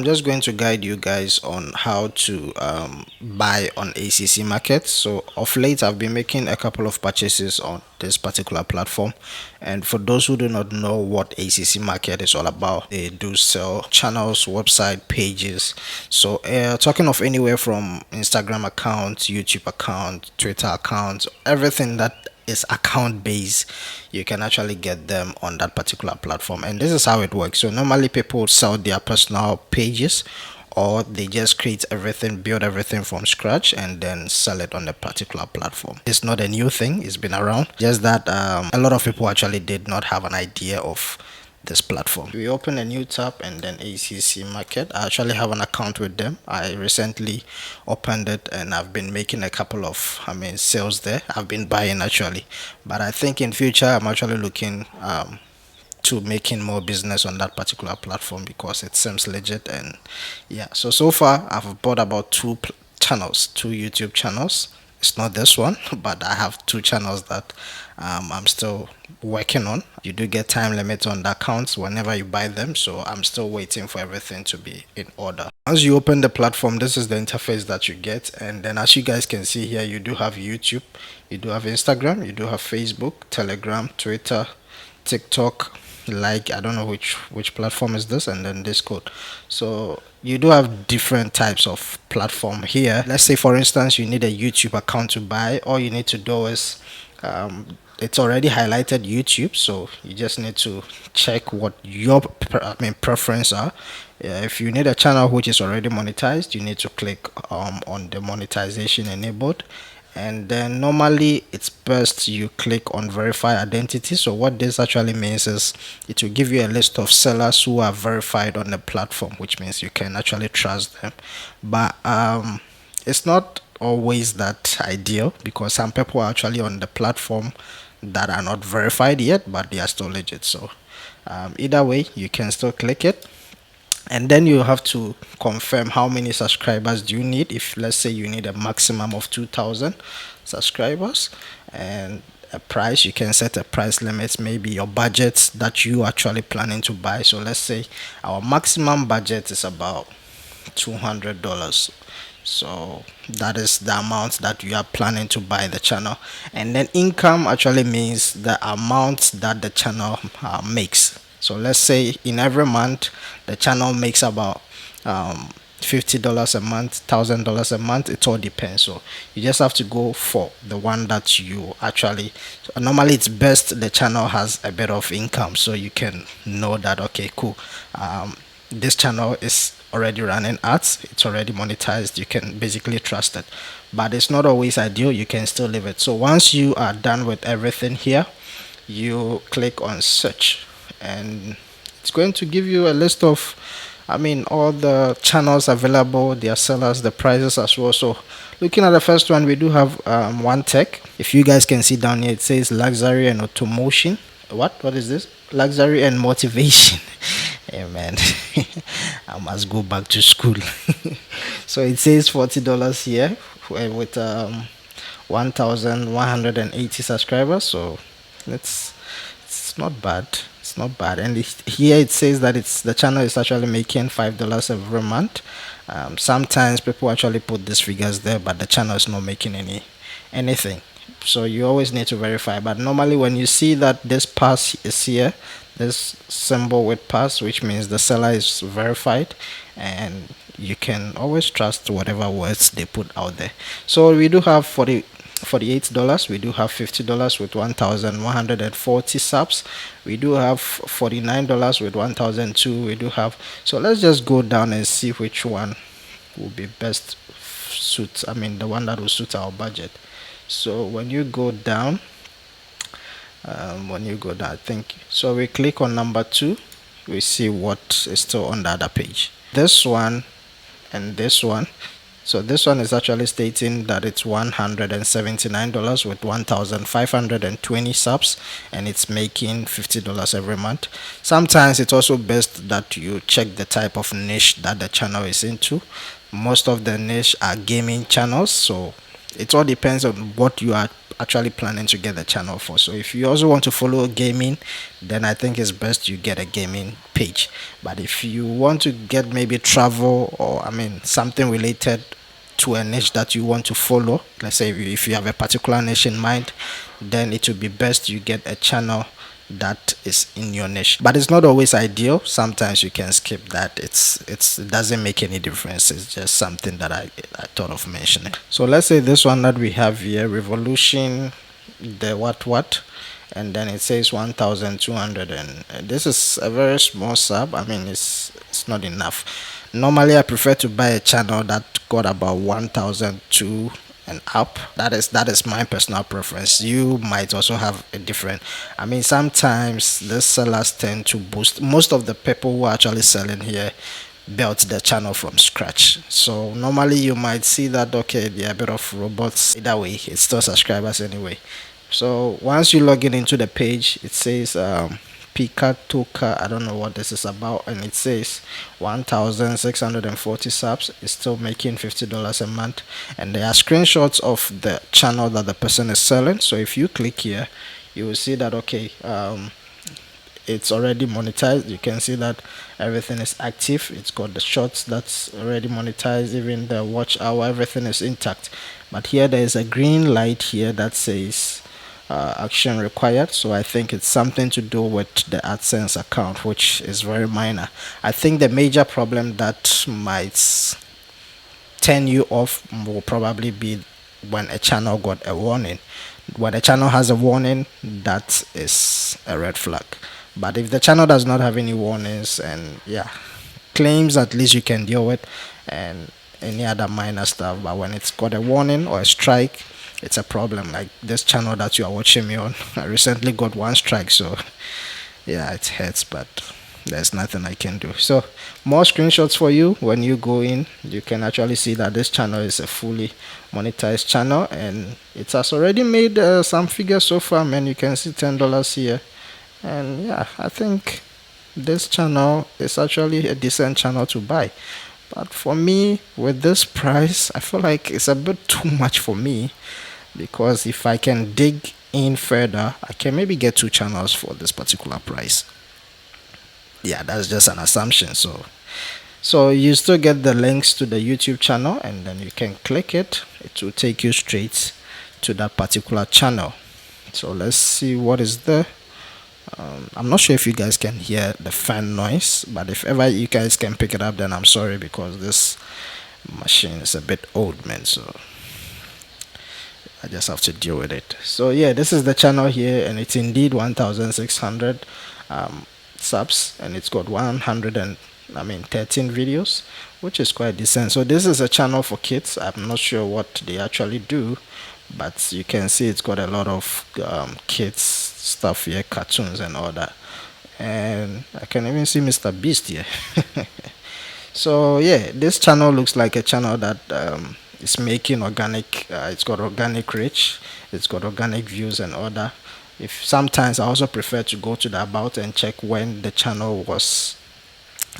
I'm just going to guide you guys on how to buy on ACC Market. So of late, I've been making a couple of purchases on this particular platform. And for those who do not know what ACC Market is all about, they do sell channels, website pages. So talking of anywhere from Instagram accounts, YouTube account, Twitter accounts, everything that is account based, you can actually get them on that particular platform. And this is how it works. So normally people sell their personal pages, or they just create everything, build everything from scratch, and then sell it on the particular platform. It's not a new thing, it's been around, just that a lot of people actually did not have an idea of this platform. We open a new tab and then ACC Market. I actually have an account with them. I recently opened it and I've been making a couple of sales there. I've been buying actually, but I think in future I'm actually looking to making more business on that particular platform because it seems legit. And yeah, so far I've bought about channels, two YouTube channels. It's not this one, but I have two channels that I'm still working on. You do get time limit on the accounts whenever you buy them, so I'm still waiting for everything to be in order. Once you open the platform, this is the interface that you get, and then as you guys can see here, you do have YouTube, you do have Instagram, you do have Facebook, Telegram, Twitter, TikTok, like I don't know which platform is this, and then Discord. So you do have different types of platform here. Let's say for instance you need a YouTube account to buy. All you need to do is it's already highlighted YouTube, so you just need to check what your preference are. If you need a channel which is already monetized, you need to click on the monetization enabled, and then normally it's best you click on verify identity. So what this actually means is it will give you a list of sellers who are verified on the platform, which means you can actually trust them. But it's not always that ideal because some people are actually on the platform that are not verified yet, but they are still legit. So either way, you can still click it, and then you have to confirm how many subscribers do you need. If let's say you need a maximum of 2,000 subscribers, and a price, you can set a price limit, maybe your budget that you actually planning to buy. So let's say our maximum budget is about $200, so that is the amount that you are planning to buy the channel. And then income actually means the amount that the channel makes. So let's say in every month the channel makes about $50 a month, $1,000 a month. It all depends. So you just have to go for the one that you actually, so normally it's best the channel has a bit of income, so you can know that okay, cool, this channel is already running ads, it's already monetized, you can basically trust it. But it's not always ideal, you can still leave it. So once you are done with everything here, you click on search, and it's going to give you a list of all the channels available, their sellers, the prices as well. So looking at the first one, we do have one tech. If you guys can see down here, it says luxury and automotion. What is this? Luxury and motivation. Hey man, I must go back to school. So it says $40 here with 1,180 subscribers. So it's not bad. It's not bad. And here it says that the channel is actually making $5 every month. Sometimes people actually put these figures there, but the channel is not making anything. So you always need to verify. But normally when you see that this pass is here, this symbol with pass, which means the seller is verified, and you can always trust whatever words they put out there. So we do have $48, we do have $50 with 1,140 subs, we do have $49 with 1,002, we do have. So let's just go down and see which one will be best suit, the one that will suit our budget. So when you go down, I think so, we click on number 2, we see what is still on the other page, this one and this one. So this one is actually stating that it's $179 with 1,520 subs, and it's making $50 every month. Sometimes it's also best that you check the type of niche that the channel is into. Most of the niche are gaming channels, so it all depends on what you are actually planning to get the channel for. So if you also want to follow gaming, then I think it's best you get a gaming page. But if you want to get maybe travel, or something related to a niche that you want to follow, let's say if you have a particular niche in mind, then it would be best you get a channel that is in your niche. But it's not always ideal. Sometimes you can skip that. It doesn't make any difference. It's just something that I thought of mentioning. So let's say this one that we have here, revolution, the what, and then it says 1200, and this is a very small sub. It's not enough. Normally I prefer to buy a channel that got about 1002 and up. That is my personal preference. You might also have a different. Sometimes the sellers tend to boost. Most of the people who are actually selling here built the channel from scratch. So normally you might see that, okay, they are a bit of robots. Either way, it's still subscribers anyway. So once you log in into the page, it says Pika Toka, I don't know what this is about, and it says 1640 subs. Is still making $50 a month, and there are screenshots of the channel that the person is selling. So if you click here, you will see that, okay, it's already monetized. You can see that everything is active. It's got the shorts that's already monetized, even the watch hour, everything is intact. But here there is a green light here that says action required. So I think it's something to do with the AdSense account, which is very minor. I think the major problem that might turn you off will probably be when a channel got a warning. When a channel has a warning, that is a red flag. But if the channel does not have any warnings, and claims, at least you can deal with, and any other minor stuff. But when it's got a warning or a strike, it's a problem. Like this channel that you are watching me on, I recently got one strike, so it hurts, but there's nothing I can do. So more screenshots for you. When you go in, you can actually see that this channel is a fully monetized channel, and it has already made some figures so far, man. You can see $10 here, and I think this channel is actually a decent channel to buy. But for me, with this price, I feel like it's a bit too much for me, because if I can dig in further, I can maybe get 2 channels for this particular price. That's just an assumption. So you still get the links to the YouTube channel, and then you can click it. It will take you straight to that particular channel. So let's see what is there. I'm not sure if you guys can hear the fan noise, but if ever you guys can pick it up, then I'm sorry, because this machine is a bit old, man. So I just have to deal with it. So this is the channel here, and it's indeed 1600 subs, and it's got 13 videos, which is quite decent. So this is a channel for kids. I'm not sure what they actually do, but you can see it's got a lot of kids stuff here, cartoons and all that. And I can even see Mr. Beast here. So this channel looks like a channel that is making organic. It's got organic reach, it's got organic views and all that. If sometimes I also prefer to go to the about and check when the channel was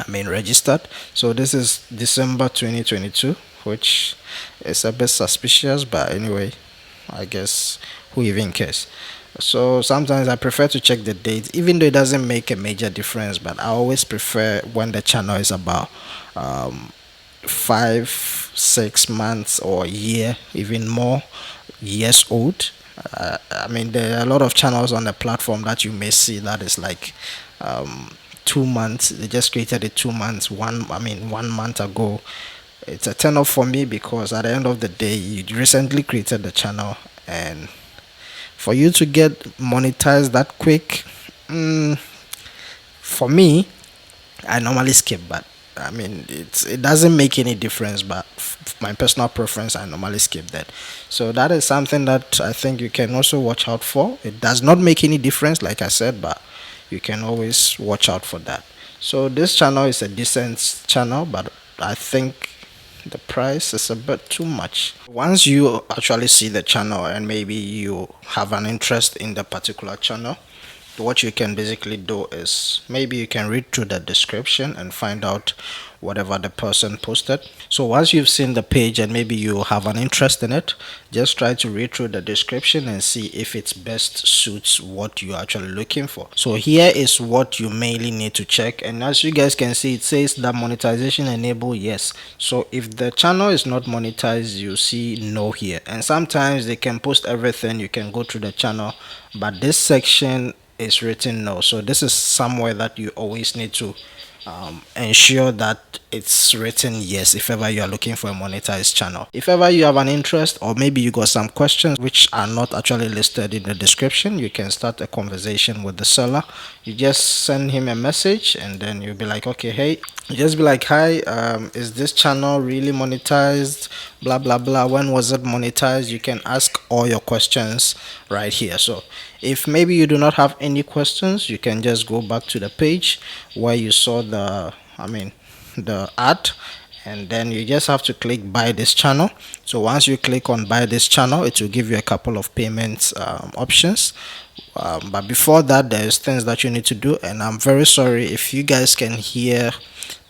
registered. So this is December 2022, which is a bit suspicious, but anyway, I guess who even cares. So sometimes I prefer to check the date, even though it doesn't make a major difference, but I always prefer when the channel is about 5-6 months or a year, even more years old. There are a lot of channels on the platform that you may see that is like 2 months. They just created it 2 months, 1 month ago. It's a turn off for me, because at the end of the day, you recently created the channel, and for you to get monetized that quick, for me, I normally skip. But it doesn't make any difference, but my personal preference, I normally skip that. So that is something that I think you can also watch out for. It does not make any difference, like I said, but you can always watch out for that. So this channel is a decent channel, but I think the price is a bit too much. Once you actually see the channel, and maybe you have an interest in the particular channel, what you can basically do is maybe you can read through the description and find out whatever the person posted. So once you've seen the page and maybe you have an interest in it, just try to read through the description and see if it best suits what you're actually looking for. So here is what you mainly need to check, and as you guys can see, it says that monetization enable, yes. So if the channel is not monetized, you see no here, and sometimes they can post everything, you can go through the channel, but this section is written no. So this is somewhere that you always need to ensure that it's written yes if ever you are looking for a monetized channel. If ever you have an interest, or maybe you got some questions which are not actually listed in the description, you can start a conversation with the seller. You just send him a message and then you'll be like, okay, hey, you just be like, hi, is this channel really monetized, blah blah blah, when was it monetized? You can ask all your questions right here. So if maybe you do not have any questions, you can just go back to the page where you saw the ad, and then you just have to click buy this channel. So once you click on buy this channel, it will give you a couple of payments options, but before that, there's things that you need to do, and I'm very sorry if you guys can hear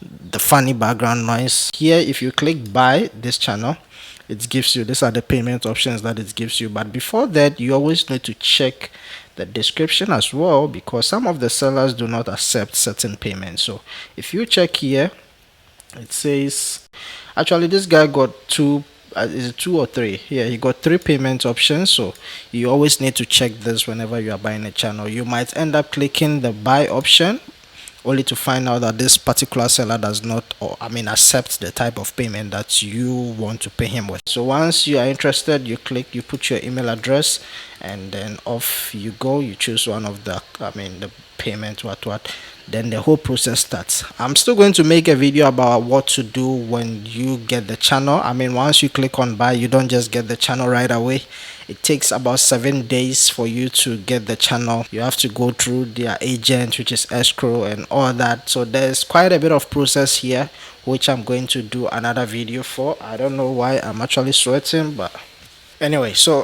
the funny background noise here. If you click buy this channel, it gives you, these are the payment options that it gives you. But before that, you always need to check the description as well, because some of the sellers do not accept certain payments. So if you check here, it says actually this guy got two, is it two or three? Yeah, he got three payment options. So you always need to check this whenever you are buying a channel. You might end up clicking the buy option only to find out that this particular seller does not, or accept the type of payment that you want to pay him with. So once you are interested, you click, you put your email address, and then off you go. You choose one of the the payment, what, then the whole process starts. I'm still going to make a video about what to do when you get the channel. Once you click on buy, you don't just get the channel right away. It takes about 7 days for you to get the channel. You have to go through their agent, which is escrow and all that. So there's quite a bit of process here, which I'm going to do another video for. I don't know why I'm actually sweating, but anyway, so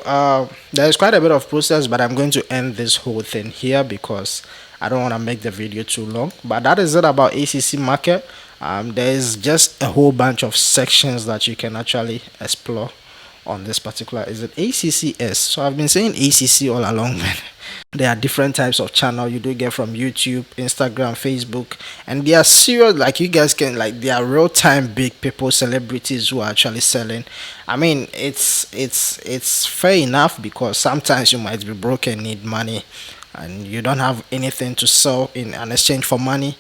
there's quite a bit of process, but I'm going to end this whole thing here because I don't want to make the video too long. But that is it about ACC Market. There's just a whole bunch of sections that you can actually explore on this particular, is it ACCS? So I've been saying ACC all along, man. There are different types of channel you do get from YouTube, Instagram, Facebook, and they are serious. Like, you guys can, like, they are real-time big people, celebrities who are actually selling. It's fair enough, because sometimes you might be broke and need money and you don't have anything to sell in an exchange for money.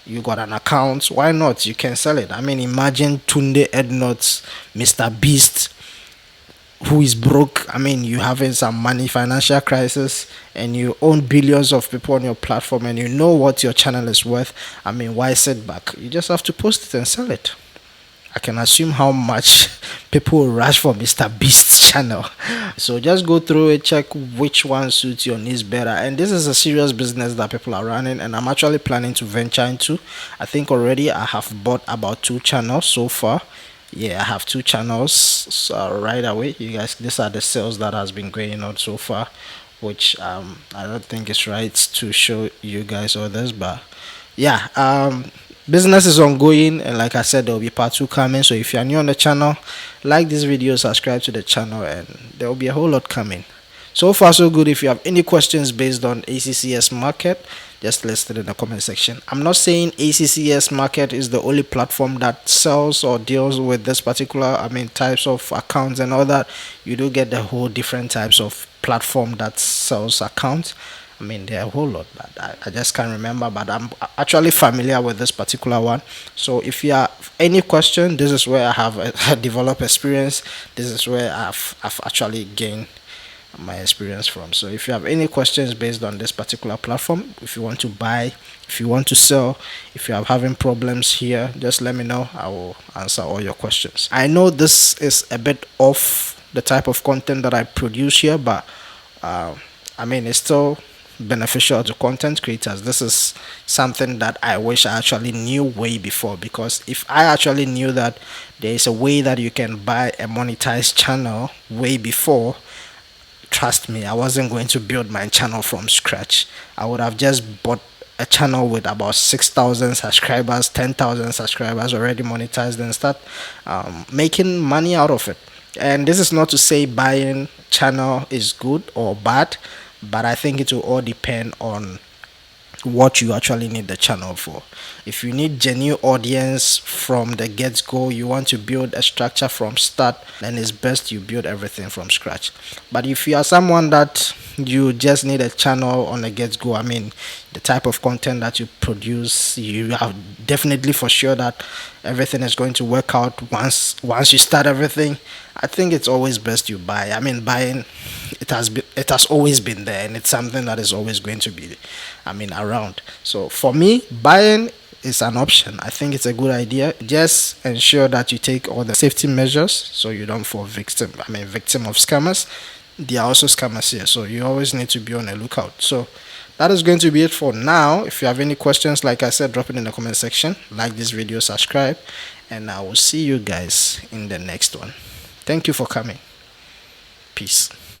You got an account, why not? You can sell it. Imagine Tunde Ednuts, Mr. Beast, who is broke. You having some money, financial crisis, and you own billions of people on your platform, and you know what your channel is worth. Why sit back? You just have to post it and sell it. I can assume how much people will rush for Mr. Beast's channel. So just go through it, check which one suits your needs better. And this is a serious business that people are running, and I'm actually planning to venture into. I think already I have bought about 2 channels so far. Yeah, I have 2 channels. So right away, you guys, these are the sales that has been going on so far, which I don't think it's right to show you guys others, but yeah, business is ongoing, and like I said, there will be part 2 coming. So if you are new on the channel, like this video, subscribe to the channel, and there will be a whole lot coming. So far so good. If you have any questions based on ACCS Market, just list it in the comment section. I'm not saying ACCS Market is the only platform that sells or deals with this particular types of accounts and all that. You do get the whole different types of platform that sells accounts. There are a whole lot, but I just can't remember, but I'm actually familiar with this particular one. So if you have any question, this is where I have developed experience. This is where I've actually gained my experience from. So if you have any questions based on this particular platform, if you want to buy, if you want to sell, if you are having problems here, just let me know. I will answer all your questions. I know this is a bit off the type of content that I produce here, but it's still beneficial to content creators. This is something that I wish I actually knew way before, because if I actually knew that there is a way that you can buy a monetized channel way before, trust me, I wasn't going to build my channel from scratch. I would have just bought a channel with about 6,000 subscribers, 10,000 subscribers already monetized, and start making money out of it. And this is not to say buying channel is good or bad, but I think it will all depend on what you actually need the channel for. If you need genuine audience from the get-go, you want to build a structure from start, then it's best you build everything from scratch. But if you are someone that you just need a channel on the get-go, I mean, the type of content that you produce, you are definitely for sure that everything is going to work out once you start everything. I think it's always best you buy. I mean, buying, it has always been there, and it's something that is always going to be, I mean, around. So for me, buying is an option. I think it's a good idea. Just ensure that you take all the safety measures so you don't fall victim of scammers. There are also scammers here, so you always need to be on the lookout. So that is going to be it for now. If you have any questions, like I said, drop it in the comment section. Like this video, subscribe, and I will see you guys in the next one. Thank you for coming. Peace.